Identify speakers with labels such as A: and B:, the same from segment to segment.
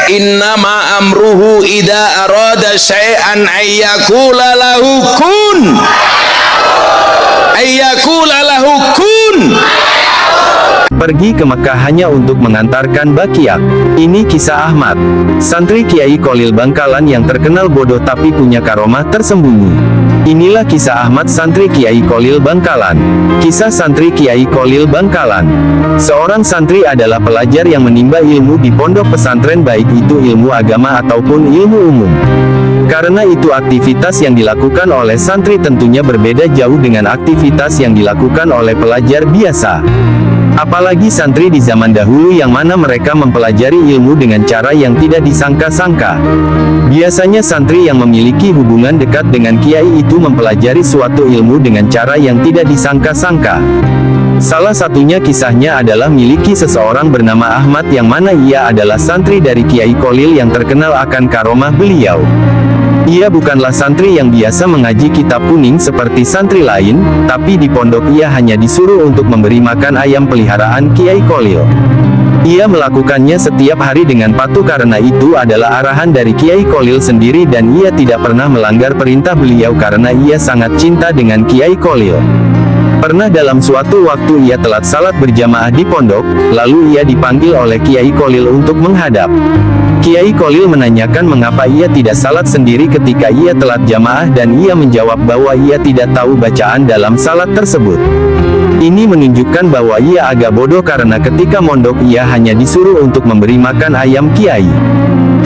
A: innama amruhu idza arada syai'an ayyakula lahu kun
B: Pergi ke Mekah hanya untuk mengantarkan Baqiyak. Ini kisah Ahmad, santri Kiai Kholil Bangkalan yang terkenal bodoh tapi punya karomah tersembunyi. Inilah kisah Ahmad, santri Kiai Kholil Bangkalan. Kisah santri Kiai Kholil Bangkalan. Seorang santri adalah pelajar yang menimba ilmu di pondok pesantren, baik itu ilmu agama ataupun ilmu umum. Karena itu aktivitas yang dilakukan oleh santri tentunya berbeda jauh dengan aktivitas yang dilakukan oleh pelajar biasa. Apalagi santri di zaman dahulu yang mana mereka mempelajari ilmu dengan cara yang tidak disangka-sangka. Biasanya santri yang memiliki hubungan dekat dengan kiai itu mempelajari suatu ilmu dengan cara yang tidak disangka-sangka. Salah satunya kisahnya adalah miliki seseorang bernama Ahmad yang mana ia adalah santri dari Kiai Kholil yang terkenal akan karomah beliau. Ia bukanlah santri yang biasa mengaji kitab kuning seperti santri lain, tapi di pondok ia hanya disuruh untuk memberi makan ayam peliharaan Kiai Kholil. Ia melakukannya setiap hari dengan patuh karena itu adalah arahan dari Kiai Kholil sendiri dan ia tidak pernah melanggar perintah beliau karena ia sangat cinta dengan Kiai Kholil. Pernah dalam suatu waktu ia telat salat berjamaah di pondok, lalu ia dipanggil oleh Kiai Kholil untuk menghadap. Kiai Kholil menanyakan mengapa ia tidak salat sendiri ketika ia telat jamaah dan ia menjawab bahwa ia tidak tahu bacaan dalam salat tersebut. Ini menunjukkan bahwa ia agak bodoh karena ketika mondok ia hanya disuruh untuk memberi makan ayam Kiai.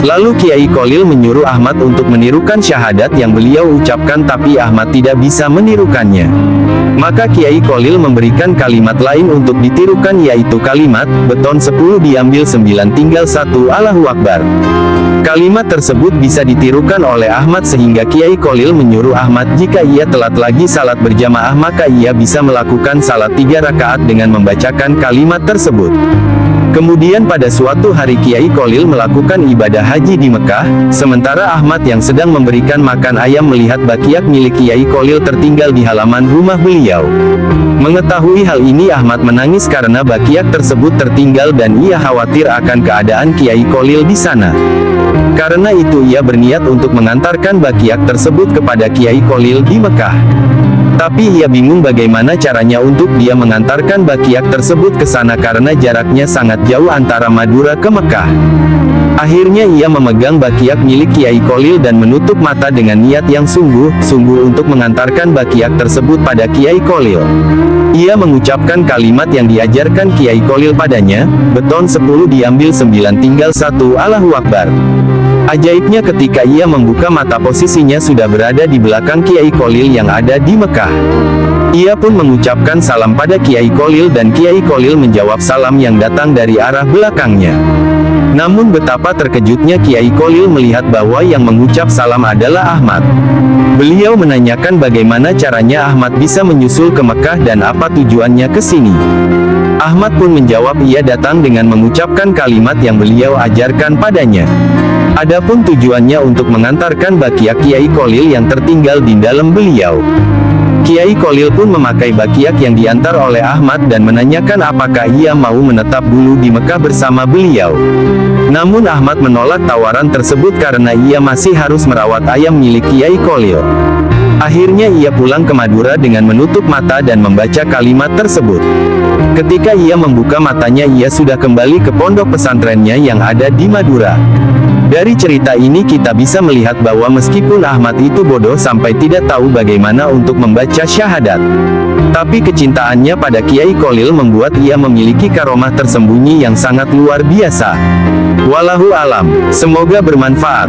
B: Lalu Kiai Kholil menyuruh Ahmad untuk menirukan syahadat yang beliau ucapkan tapi Ahmad tidak bisa menirukannya. Maka Kiai Kholil memberikan kalimat lain untuk ditirukan yaitu kalimat, beton 10 diambil 9 tinggal 1 Allahu Akbar. Kalimat tersebut bisa ditirukan oleh Ahmad sehingga Kiai Kholil menyuruh Ahmad jika ia telat lagi salat berjamaah maka ia bisa melakukan salat 3 rakaat dengan membacakan kalimat tersebut. Kemudian pada suatu hari Kiai Kholil melakukan ibadah haji di Mekah, sementara Ahmad yang sedang memberikan makan ayam melihat Baqiyak milik Kiai Kholil tertinggal di halaman rumah beliau. Mengetahui hal ini Ahmad menangis karena Baqiyak tersebut tertinggal dan ia khawatir akan keadaan Kiai Kholil di sana. Karena itu ia berniat untuk mengantarkan Baqiyak tersebut kepada Kiai Kholil di Mekah. Tapi ia bingung bagaimana caranya untuk dia mengantarkan Baqiyak tersebut ke sana karena jaraknya sangat jauh antara Madura ke Mekah. Akhirnya ia memegang Baqiyak milik Kiai Kholil dan menutup mata dengan niat yang sungguh-sungguh untuk mengantarkan Baqiyak tersebut pada Kiai Kholil. Ia mengucapkan kalimat yang diajarkan Kiai Kholil padanya, beton 10 diambil 9 tinggal 1 Allahu Akbar. Ajaibnya ketika ia membuka mata posisinya sudah berada di belakang Kiai Kholil yang ada di Mekah. Ia pun mengucapkan salam pada Kiai Kholil dan Kiai Kholil menjawab salam yang datang dari arah belakangnya. Namun betapa terkejutnya Kiai Kholil melihat bahwa yang mengucap salam adalah Ahmad. Beliau menanyakan bagaimana caranya Ahmad bisa menyusul ke Mekah dan apa tujuannya ke sini. Ahmad pun menjawab ia datang dengan mengucapkan kalimat yang beliau ajarkan padanya. Adapun tujuannya untuk mengantarkan Baqiyak Kiai Kholil yang tertinggal di dalam beliau. Kiai Kholil pun memakai Baqiyak yang diantar oleh Ahmad dan menanyakan apakah ia mau menetap dulu di Mekah bersama beliau. Namun Ahmad menolak tawaran tersebut karena ia masih harus merawat ayam milik Kiai Kholil. Akhirnya ia pulang ke Madura dengan menutup mata dan membaca kalimat tersebut. Ketika ia membuka matanya ia sudah kembali ke pondok pesantrennya yang ada di Madura. Dari cerita ini kita bisa melihat bahwa meskipun Ahmad itu bodoh sampai tidak tahu bagaimana untuk membaca syahadat, tapi kecintaannya pada Kiai Kholil membuat ia memiliki karomah tersembunyi yang sangat luar biasa. Wallahu alam, semoga bermanfaat.